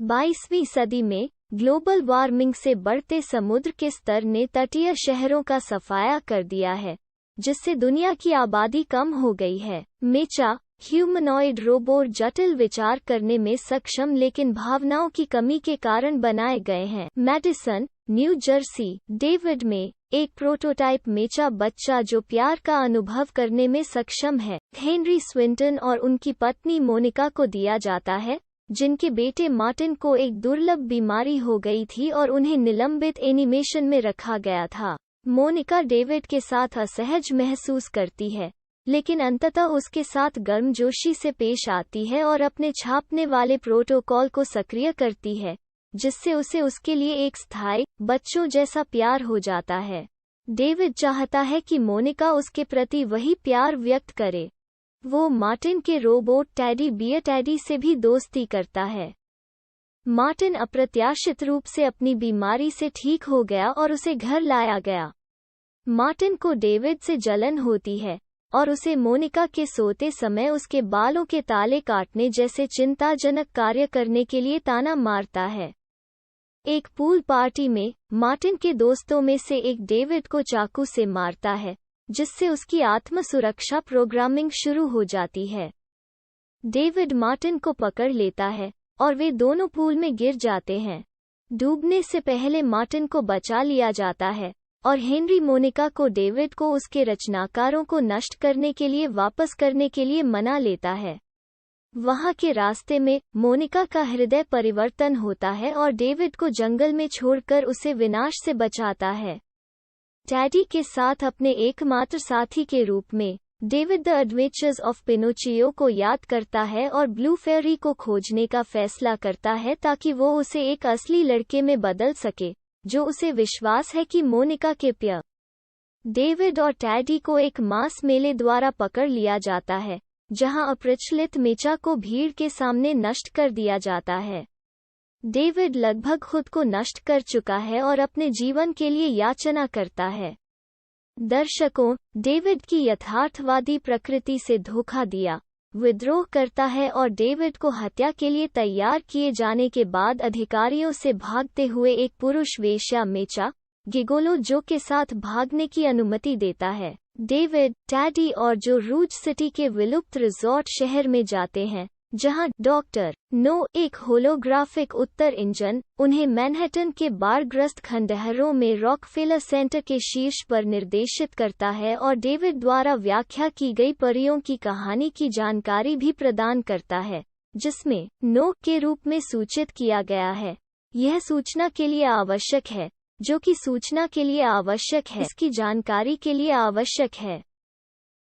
22वीं सदी में global warming से बढ़ते समुद्र के स्तर ने तटीय शहरों का सफाया कर दिया है, जिससे दुनिया की आबादी कम हो गई है। मेचा ह्यूमनॉइड रोबोट जटिल विचार करने में सक्षम लेकिन भावनाओं की कमी के कारण बनाए गए हैं। मैडिसन, न्यू जर्सी, डेविड में एक प्रोटोटाइप मेचा बच्चा जो प्यार का अनुभव करने में सक्षम है, हेनरी स्विंटन और उनकी पत्नी मोनिका को दिया जाता है, जिनके बेटे मार्टिन को एक दुर्लभ बीमारी हो गई थी और उन्हें निलंबित एनिमेशन में रखा गया था। मोनिका डेविड के साथ असहज महसूस करती है, लेकिन अंततः उसके साथ गर्मजोशी से पेश आती है और अपने छापने वाले प्रोटोकॉल को सक्रिय करती है, जिससे उसे उसके लिए एक स्थायी बच्चों जैसा प्यार हो जाता है। डेविड चाहता है कि मोनिका उसके प्रति वही प्यार व्यक्त करे। वो मार्टिन के रोबोट टेडी बियर टेडी से भी दोस्ती करता है। मार्टिन अप्रत्याशित रूप से अपनी बीमारी से ठीक हो गया और उसे घर लाया गया। मार्टिन को डेविड से जलन होती है और उसे मोनिका के सोते समय उसके बालों के ताले काटने जैसे चिंताजनक कार्य करने के लिए ताना मारता है। एक पूल पार्टी में मार्टिन के दोस्तों में से एक डेविड को चाकू से मारता है, जिससे उसकी आत्म सुरक्षा प्रोग्रामिंग शुरू हो जाती है। डेविड मार्टिन को पकड़ लेता है और वे दोनों पूल में गिर जाते हैं। डूबने से पहले मार्टिन को बचा लिया जाता है और हेनरी मोनिका को डेविड को उसके रचनाकारों को नष्ट करने के लिए वापस करने के लिए मना लेता है। वहां के रास्ते में मोनिका का हृदय परिवर्तन होता है और डेविड को जंगल में छोड़कर उसे विनाश से बचाता है। टेडी के साथ अपने एकमात्र साथी के रूप में David the adventures of Pinocchio को याद करता है और ब्लू फेरी को खोजने का फैसला करता है ताकि वो उसे एक असली लड़के में बदल सके, जो उसे विश्वास है कि मोनिका के प्यार। डेविड और टेडी को एक मांस मेले द्वारा पकड़ लिया जाता है, जहां अप्रचलित मेचा को भीड़ के सामने नष्ट कर दिया जाता है। डेविड लगभग खुद को नष्ट कर चुका है और अपने जीवन के लिए याचना करता है। दर्शकों, डेविड की यथार्थवादी प्रकृति से धोखा दिया, विद्रोह करता है और डेविड को हत्या के लिए तैयार किए जाने के बाद अधिकारियों से भागते हुए एक पुरुष वेश्या मेचा गिगोलो जो के साथ भागने की अनुमति देता है। डेविड, टेडी और जो रूज सिटी के विलुप्त रिजॉर्ट शहर में जाते हैं, जहां डॉक्टर नो, एक होलोग्राफिक उत्तर इंजन, उन्हें मैनहट्टन के बाढ़ग्रस्त खंडहरों में रॉकफेलर सेंटर के शीर्ष पर निर्देशित करता है और डेविड द्वारा व्याख्या की गई परियों की कहानी की जानकारी भी प्रदान करता है, जिसमें नो के रूप में सूचित किया गया है। यह सूचना के लिए आवश्यक है, जो कि सूचना के लिए आवश्यक है, इसकी जानकारी के लिए आवश्यक है।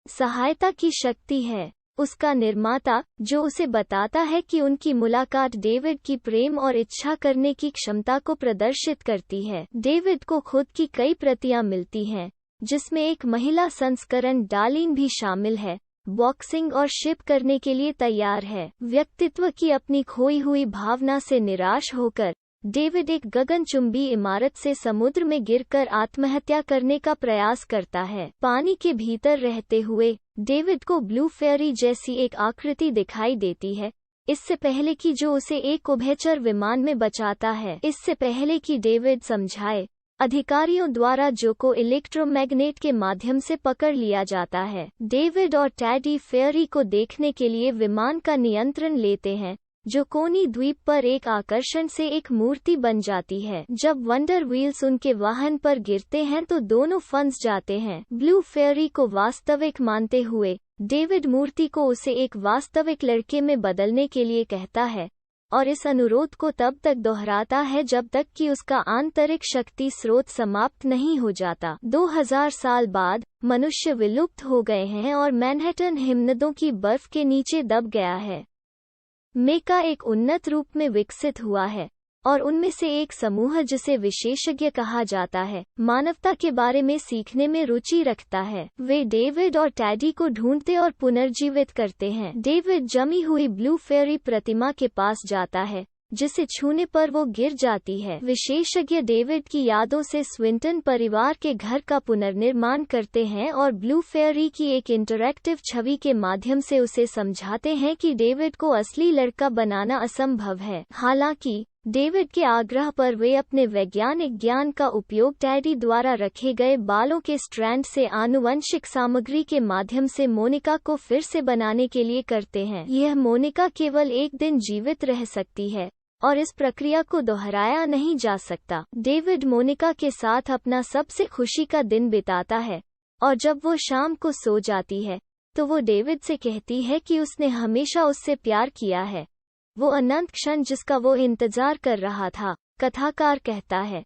सहायता की शक्ति है उसका निर्माता, जो उसे बताता है कि उनकी मुलाकात डेविड की प्रेम और इच्छा करने की क्षमता को प्रदर्शित करती है। डेविड को खुद की कई प्रतियां मिलती हैं, जिसमें एक महिला संस्करण डार्लिन भी शामिल है, बॉक्सिंग और शिप करने के लिए तैयार है। व्यक्तित्व की अपनी खोई हुई भावना से निराश होकर डेविड एक गगनचुंबी इमारत से समुद्र में गिरकर आत्महत्या करने का प्रयास करता है। पानी के भीतर रहते हुए डेविड को ब्लू फेरी जैसी एक आकृति दिखाई देती है, इससे पहले कि जो उसे एक उभयचर विमान में बचाता है। इससे पहले कि डेविड समझाए, अधिकारियों द्वारा जो को इलेक्ट्रोमैग्नेट के माध्यम से पकड़ लिया जाता है। डेविड और टेडी फेरी को देखने के लिए विमान का नियंत्रण लेते हैं, जो कोनी द्वीप पर एक आकर्षण से एक मूर्ति बन जाती है। जब वंडर व्हील्स उनके वाहन पर गिरते हैं तो दोनों फंस जाते हैं। ब्लू फेरी को वास्तविक मानते हुए डेविड मूर्ति को उसे एक वास्तविक लड़के में बदलने के लिए कहता है और इस अनुरोध को तब तक दोहराता है जब तक कि उसका आंतरिक शक्ति स्रोत समाप्त नहीं हो जाता। 2000 साल बाद मनुष्य विलुप्त हो गए हैं और मैनहट्टन हिमनदों की बर्फ के नीचे दब गया है। मेका एक उन्नत रूप में विकसित हुआ है और उनमें से एक समूह जिसे विशेषज्ञ कहा जाता है, मानवता के बारे में सीखने में रुचि रखता है। वे डेविड और टेडी को ढूंढते और पुनर्जीवित करते हैं। डेविड जमी हुई ब्लू फेरी प्रतिमा के पास जाता है, जिसे छूने पर वो गिर जाती है। विशेषज्ञ डेविड की यादों से स्विंटन परिवार के घर का पुनर्निर्माण करते हैं और ब्लू फेयरी की एक इंटरैक्टिव छवि के माध्यम से उसे समझाते हैं कि डेविड को असली लड़का बनाना असंभव है। हालांकि डेविड के आग्रह पर वे अपने वैज्ञानिक ज्ञान का उपयोग टैडी द्वारा रखे गए बालों के स्ट्रैंड से आनुवंशिक सामग्री के माध्यम से मोनिका को फिर से बनाने के लिए करते हैं। यह मोनिका केवल एक दिन जीवित रह सकती है और इस प्रक्रिया को दोहराया नहीं जा सकता। डेविड मोनिका के साथ अपना सबसे खुशी का दिन बिताता है और जब वो शाम को सो जाती है तो वो डेविड से कहती है कि उसने हमेशा उससे प्यार किया है, वो अनंत क्षण जिसका वो इंतजार कर रहा था, कथाकार कहता है।